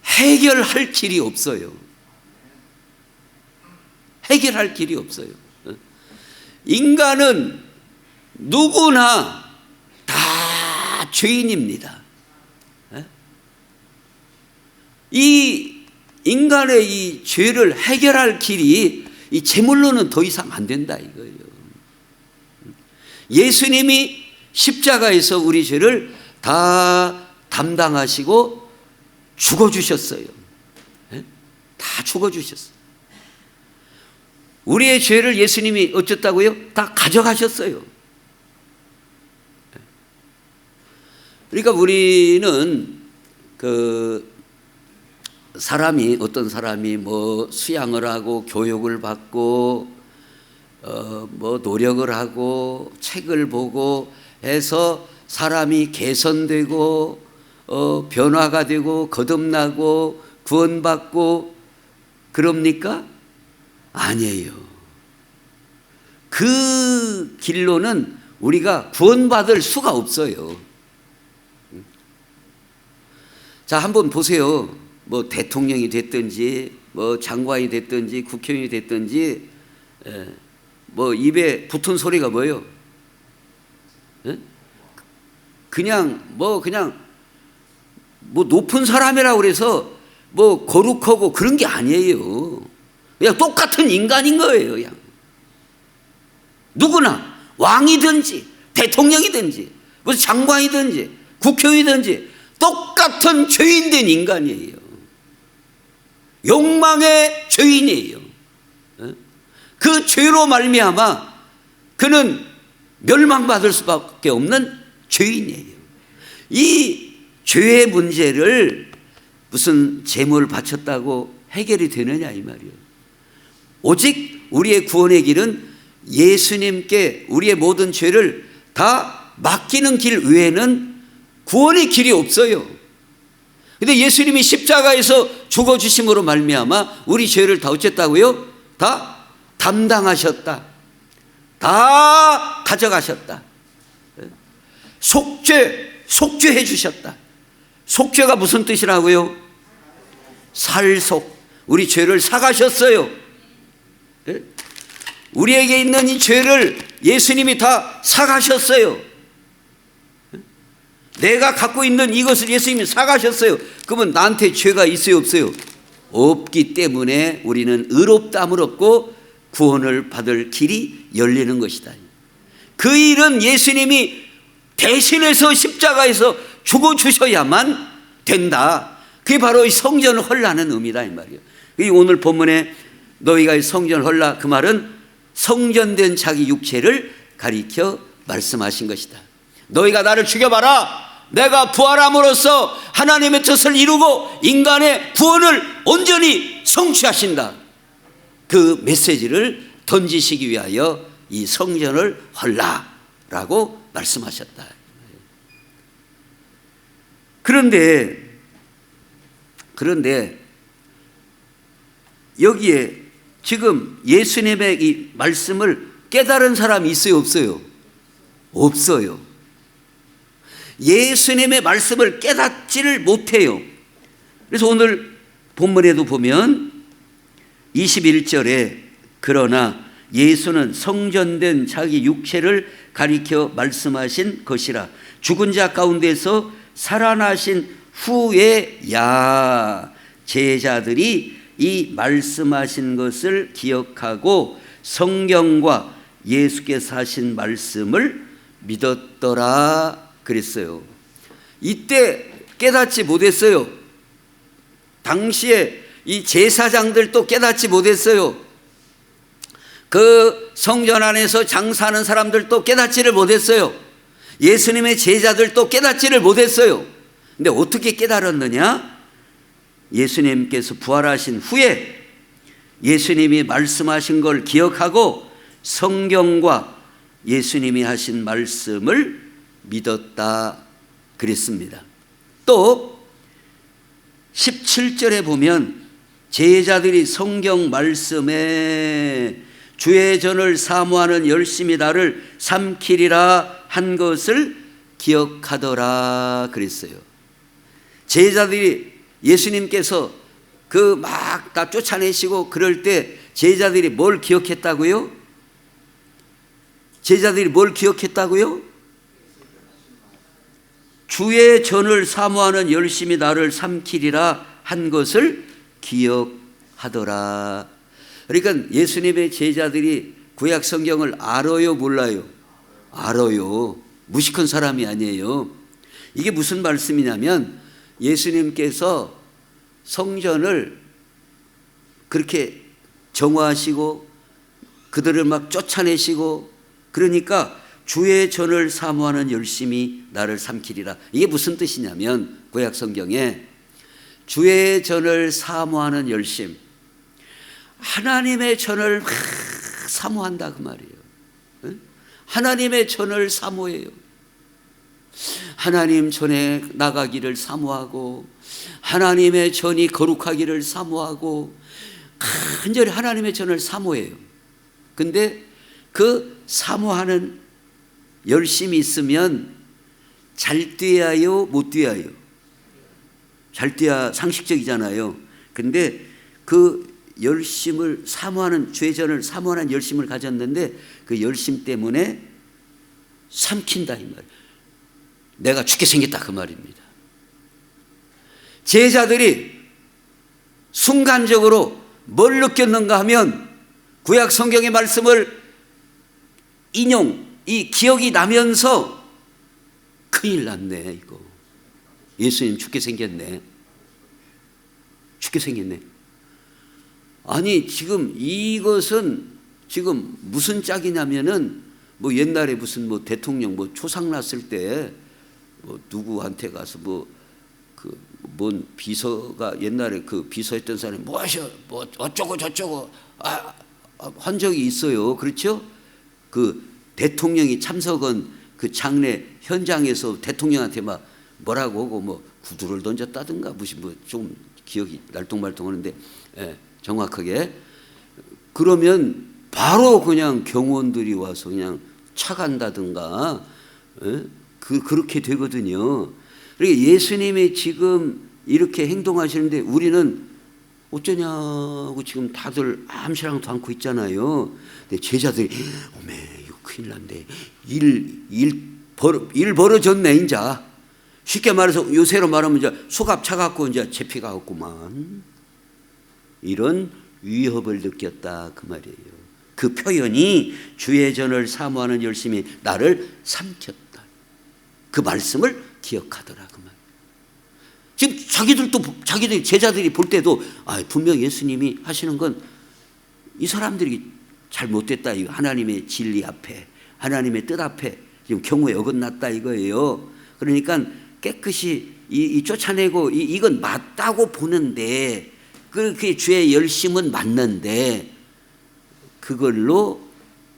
해결할 길이 없어요. 해결할 길이 없어요. 인간은 누구나 다 죄인입니다. 이 인간의 이 죄를 해결할 길이 이 제물로는 더 이상 안 된다 이거예요. 예수님이 십자가에서 우리 죄를 다 담당하시고 죽어주셨어요. 다 죽어주셨어요. 우리의 죄를 예수님이 어쨌다고요? 다 가져가셨어요. 그러니까 우리는 어떤 사람이 뭐 수양을 하고 교육을 받고 뭐 노력을 하고 책을 보고 해서 사람이 개선되고 변화가 되고 거듭나고 구원받고 그럽니까? 아니에요. 그 길로는 우리가 구원받을 수가 없어요. 자, 한번 보세요. 뭐 대통령이 됐든지 뭐 장관이 됐든지 국회의원이 됐든지 뭐 입에 붙은 소리가 뭐예요? 그냥 높은 사람이라고 그래서 뭐 거룩하고 그런 게 아니에요. 그냥 똑같은 인간인 거예요. 그냥 누구나 왕이든지 대통령이든지 무슨 장관이든지 국회의원이든지 똑같은 죄인된 인간이에요. 욕망의 죄인이에요. 그 죄로 말미암아 그는 멸망받을 수밖에 없는 죄인이에요. 이 죄의 문제를 무슨 제물을 바쳤다고 해결이 되느냐 이 말이에요. 오직 우리의 구원의 길은 예수님께 우리의 모든 죄를 다 맡기는 길 외에는 구원의 길이 없어요. 근데 예수님이 십자가에서 죽어주심으로 말미암아 우리 죄를 다 어쨌다고요? 다 담당하셨다. 다 가져가셨다. 속죄해 주셨다. 속죄가 무슨 뜻이라고요? 살속. 우리 죄를 사가셨어요. 우리에게 있는 이 죄를 예수님이 다 사가셨어요. 내가 갖고 있는 이것을 예수님이 사가셨어요. 그러면 나한테 죄가 있어요, 없어요? 없기 때문에 우리는 의롭다함을 얻고 구원을 받을 길이 열리는 것이다. 그 일은 예수님이 대신해서 십자가에서 죽어주셔야만 된다. 그게 바로 이 성전을 헐라는 의미다 이 말이에요. 오늘 본문에 너희가 이 성전을 헐라, 그 말은 성전된 자기 육체를 가리켜 말씀하신 것이다. 너희가 나를 죽여봐라. 내가 부활함으로써 하나님의 뜻을 이루고 인간의 구원을 온전히 성취하신다. 그 메시지를 던지시기 위하여 이 성전을 헐라라고 말씀하셨다. 그런데 여기에 지금 예수님의 이 말씀을 깨달은 사람이 있어요, 없어요? 없어요. 예수님의 말씀을 깨닫지를 못해요. 그래서 오늘 본문에도 보면 21절에 그러나 예수는 성전된 자기 육체를 가리켜 말씀하신 것이라. 죽은 자 가운데서 살아나신 후에야 제자들이 이 말씀하신 것을 기억하고 성경과 예수께서 하신 말씀을 믿었더라 그랬어요. 이때 깨닫지 못했어요. 당시에 이 제사장들도 깨닫지 못했어요. 그 성전 안에서 장사하는 사람들도 깨닫지를 못했어요. 예수님의 제자들도 깨닫지를 못했어요. 근데 어떻게 깨달았느냐? 예수님께서 부활하신 후에 예수님이 말씀하신 걸 기억하고 성경과 예수님이 하신 말씀을 믿었다 그랬습니다. 또 17절에 보면 제자들이 성경 말씀에 주의 전을 사모하는 열심히 나를 삼키리라 한 것을 기억하더라 그랬어요. 제자들이 예수님께서 그 막 다 쫓아내시고 그럴 때 제자들이 뭘 기억했다고요? 제자들이 뭘 기억했다고요? 주의 전을 사모하는 열심히 나를 삼키리라 한 것을 기억하더라. 그러니까 예수님의 제자들이 구약 성경을 알아요, 몰라요? 알아요. 무식한 사람이 아니에요. 이게 무슨 말씀이냐면 예수님께서 성전을 그렇게 정화하시고 그들을 막 쫓아내시고 그러니까 주의 전을 사모하는 열심히 나를 삼키리라. 이게 무슨 뜻이냐면 구약 성경에 주의 전을 사모하는 열심, 하나님의 전을 사모한다 그 말이에요. 하나님의 전을 사모해요. 하나님 전에 나가기를 사모하고 하나님의 전이 거룩하기를 사모하고 간절히 하나님의 전을 사모해요. 근데 그 사모하는 열심이 있으면 잘 뛰어요, 못 뛰어요? 잘 뛰어야 상식적이잖아요. 근데 그 열심을 사모하는, 주의 전을 사모하는 열심을 가졌는데 그 열심 때문에 삼킨다 이 말이에요. 내가 죽게 생겼다 그 말입니다. 제자들이 순간적으로 뭘 느꼈는가 하면 구약 성경의 말씀을 이 기억이 나면서 큰일 났네 이거. 예수님 죽게 생겼네. 죽게 생겼네. 아니 지금 이것은 지금 무슨 짝이냐면은 뭐 옛날에 무슨 뭐 대통령 뭐 초상 났을 때 뭐 누구한테 가서 뭐 그 뭔 비서가 옛날에 그 비서했던 사람이 뭐 어쩌고 저쩌고 한 적이 있어요. 그렇죠? 그 대통령이 참석한 그 장례 현장에서 대통령한테 막 뭐라고 하고 뭐 구두를 던졌다든가 무슨 뭐 좀 기억이 날똥말똥하는데 정확하게 그러면 바로 그냥 경호원들이 와서 그냥 차 간다든가 그렇게 되거든요. 그러니까 예수님이 지금 이렇게 행동하시는데 우리는 어쩌냐고 지금 다들 암시랑도 않고 있잖아요. 근데 제자들이 어메 이거 큰일 났네. 일 벌어졌네 인자. 쉽게 말해서 요새로 말하면 이제 수갑 차갖고 이제 잡혀가겠구만. 이런 위협을 느꼈다 그 말이에요. 그 표현이 주의 전을 사모하는 열심히 나를 삼켰다. 그 말씀을 기억하더라 그 말. 지금 자기들 제자들이 볼 때도 분명 예수님이 하시는 건 이 사람들이 잘못됐다 이거 하나님의 진리 앞에 하나님의 뜻 앞에 지금 경우에 어긋났다 이거예요. 그러니까 깨끗이 이 쫓아내고 이건 맞다고 보는데 그렇게 주의 열심은 맞는데 그걸로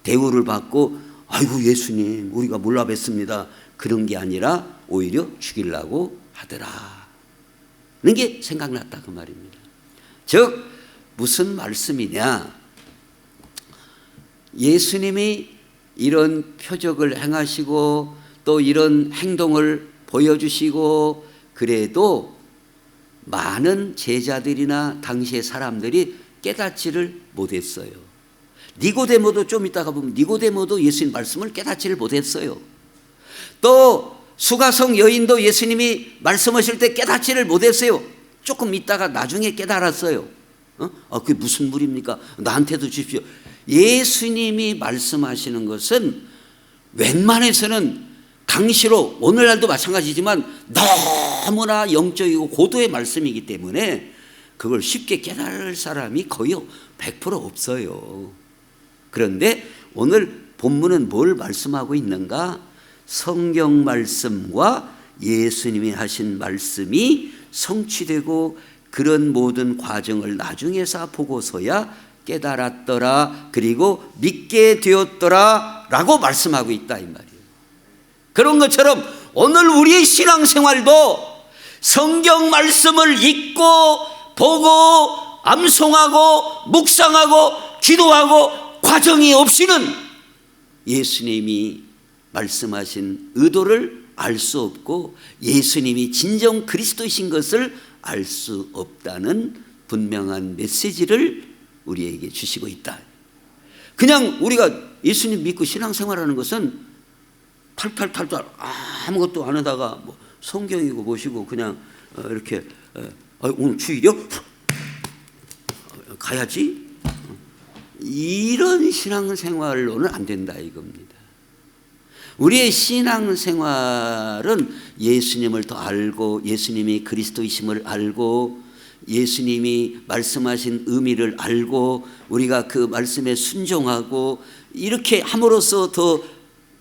대우를 받고 아이고 예수님 우리가 몰라 뵀습니다. 그런 게 아니라 오히려 죽이려고 하더라. 그런 게 생각났다 그 말입니다. 즉 무슨 말씀이냐? 예수님이 이런 표적을 행하시고 또 이런 행동을 보여주시고 그래도 많은 제자들이나 당시의 사람들이 깨닫지를 못했어요. 니고데모도 좀 이따가 보면 니고데모도 예수님 말씀을 깨닫지를 못했어요. 또 수가성 여인도 예수님이 말씀하실 때 깨닫지를 못했어요. 조금 있다가 나중에 깨달았어요. 그게 무슨 물입니까? 나한테도 주십시오. 예수님이 말씀하시는 것은 웬만해서는 당시로 오늘날도 마찬가지지만 너무나 영적이고 고도의 말씀이기 때문에 그걸 쉽게 깨달을 사람이 거의 100% 없어요. 그런데 오늘 본문은 뭘 말씀하고 있는가? 성경 말씀과 예수님이 하신 말씀이 성취되고 그런 모든 과정을 나중에서 보고서야 깨달았더라, 그리고 믿게 되었더라 라고 말씀하고 있다 이 말이에요. 그런 것처럼 오늘 우리의 신앙생활도 성경 말씀을 읽고 보고 암송하고 묵상하고 기도하고 과정이 없이는 예수님이 말씀하신 의도를 알 수 없고 예수님이 진정 그리스도이신 것을 알 수 없다는 분명한 메시지를 우리에게 주시고 있다. 그냥 우리가 예수님 믿고 신앙생활하는 것은 탈탈탈탈 아무것도 안 하다가 뭐 성경이고 뭐시고 그냥 이렇게 오늘 주일이요? 가야지? 이런 신앙생활로는 안 된다 이겁니다. 우리의 신앙생활은 예수님을 더 알고 예수님이 그리스도이심을 알고 예수님이 말씀하신 의미를 알고 우리가 그 말씀에 순종하고 이렇게 함으로써 더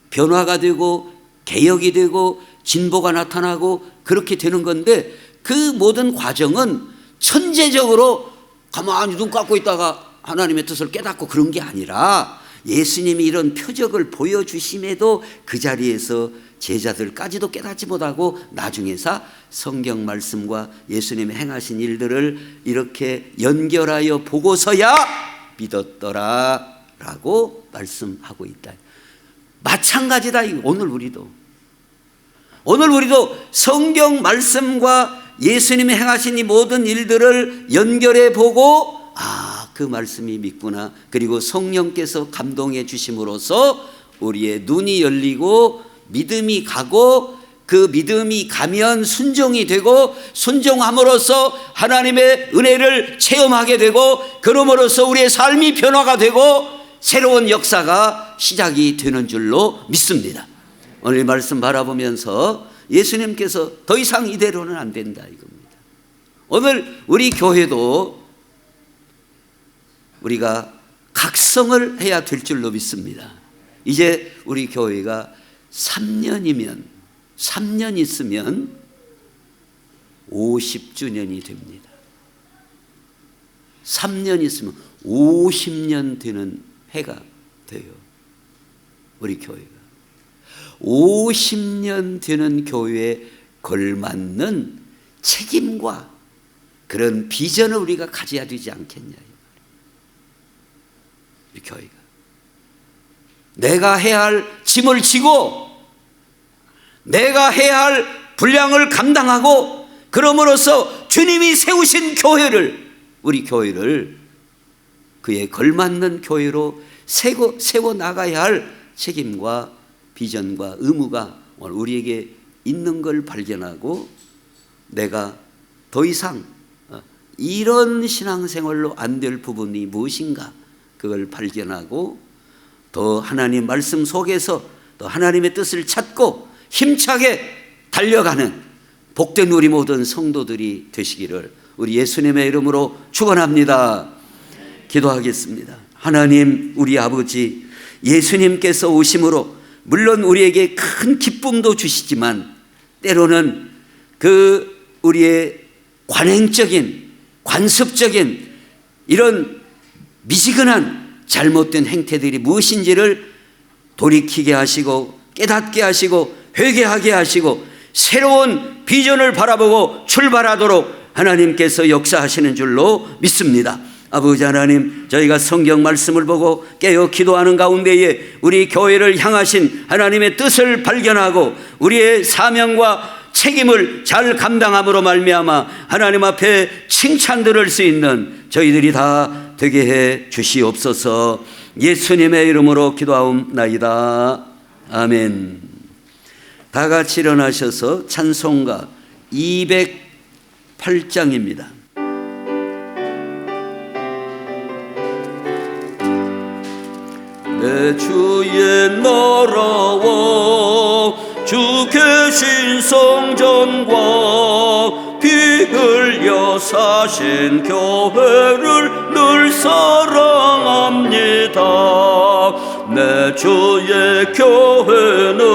변화가 되고 개혁이 되고 진보가 나타나고 그렇게 되는 건데, 그 모든 과정은 천재적으로 가만히 눈 감고 있다가 하나님의 뜻을 깨닫고 그런 게 아니라 예수님이 이런 표적을 보여주심에도 그 자리에서 제자들까지도 깨닫지 못하고 나중에서 성경 말씀과 예수님이 행하신 일들을 이렇게 연결하여 보고서야 믿었더라 라고 말씀하고 있다. 마찬가지다. 오늘 우리도 성경 말씀과 예수님이 행하신 이 모든 일들을 연결해 보고 그 말씀이 믿구나. 그리고 성령께서 감동해 주심으로써 우리의 눈이 열리고 믿음이 가고 그 믿음이 가면 순종이 되고 순종함으로써 하나님의 은혜를 체험하게 되고 그럼으로써 우리의 삶이 변화가 되고 새로운 역사가 시작이 되는 줄로 믿습니다. 오늘 이 말씀 바라보면서 예수님께서 더 이상 이대로는 안 된다 이겁니다. 오늘 우리 교회도 우리가 각성을 해야 될 줄로 믿습니다. 이제 우리 교회가 3년 있으면 50주년이 됩니다. 3년 있으면 50년 되는 해가 돼요. 우리 교회가 50년 되는 교회에 걸맞는 책임과 그런 비전을 우리가 가져야 되지 않겠냐. 우리 교회가 내가 해야 할 짐을 지고 내가 해야 할 분량을 감당하고 그럼으로써 주님이 세우신 교회를, 우리 교회를 그에 걸맞는 교회로 세워 나가야 할 책임과 비전과 의무가 오늘 우리에게 있는 걸 발견하고 내가 더 이상 이런 신앙생활로 안 될 부분이 무엇인가 그걸 발견하고 더 하나님 말씀 속에서 더 하나님의 뜻을 찾고 힘차게 달려가는 복된 우리 모든 성도들이 되시기를 우리 예수님의 이름으로 축원합니다. 기도하겠습니다. 하나님 우리 아버지, 예수님께서 오심으로 물론 우리에게 큰 기쁨도 주시지만 때로는 그 우리의 관행적인 관습적인 이런 미지근한 잘못된 행태들이 무엇인지를 돌이키게 하시고 깨닫게 하시고 회개하게 하시고 새로운 비전을 바라보고 출발하도록 하나님께서 역사하시는 줄로 믿습니다. 아버지 하나님, 저희가 성경 말씀을 보고 깨어 기도하는 가운데에 우리 교회를 향하신 하나님의 뜻을 발견하고 우리의 사명과 책임을 잘 감당함으로 말미암아 하나님 앞에 칭찬 들을 수 있는 저희들이 다 되게 해 주시옵소서. 예수님의 이름으로 기도하옵나이다. 아멘. 다 같이 일어나셔서 찬송가 208장입니다. 내 주의 나라와 주 계신 성전과 피 흘려 사신 교회를 늘 사랑합니다. 내 주의 교회는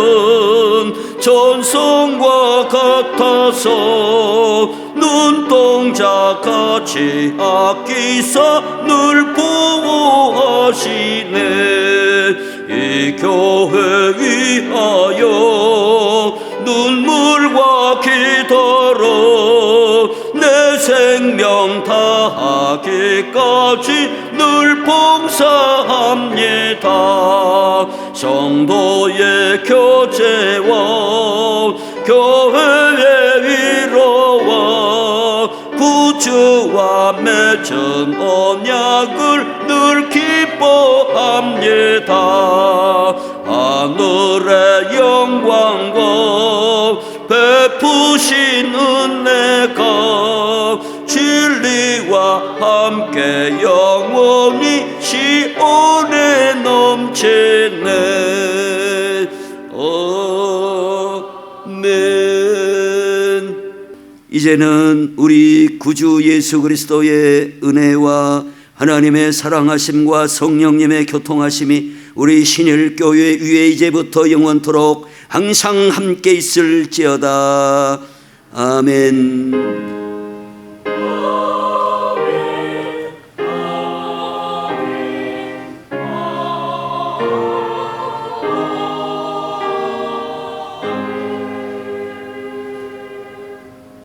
전성과 같아서 눈동자같이 아끼사 늘 보호하시네. 이 교회 위하여 눈물과 기도로 내 생명 다하기까지 늘 봉사합니다. 성도의 교제와 교회의 위로와 구주와 맺은 언약을 늘 기뻐합니다. 하늘의 영광과 베푸신 은혜가 진리와 함께 영원히 시온에 넘치네. 아멘. 이제는 우리 구주 예수 그리스도의 은혜와 하나님의 사랑하심과 성령님의 교통하심이 우리 신일교회 위에 이제부터 영원토록 항상 함께 있을지어다. 아멘.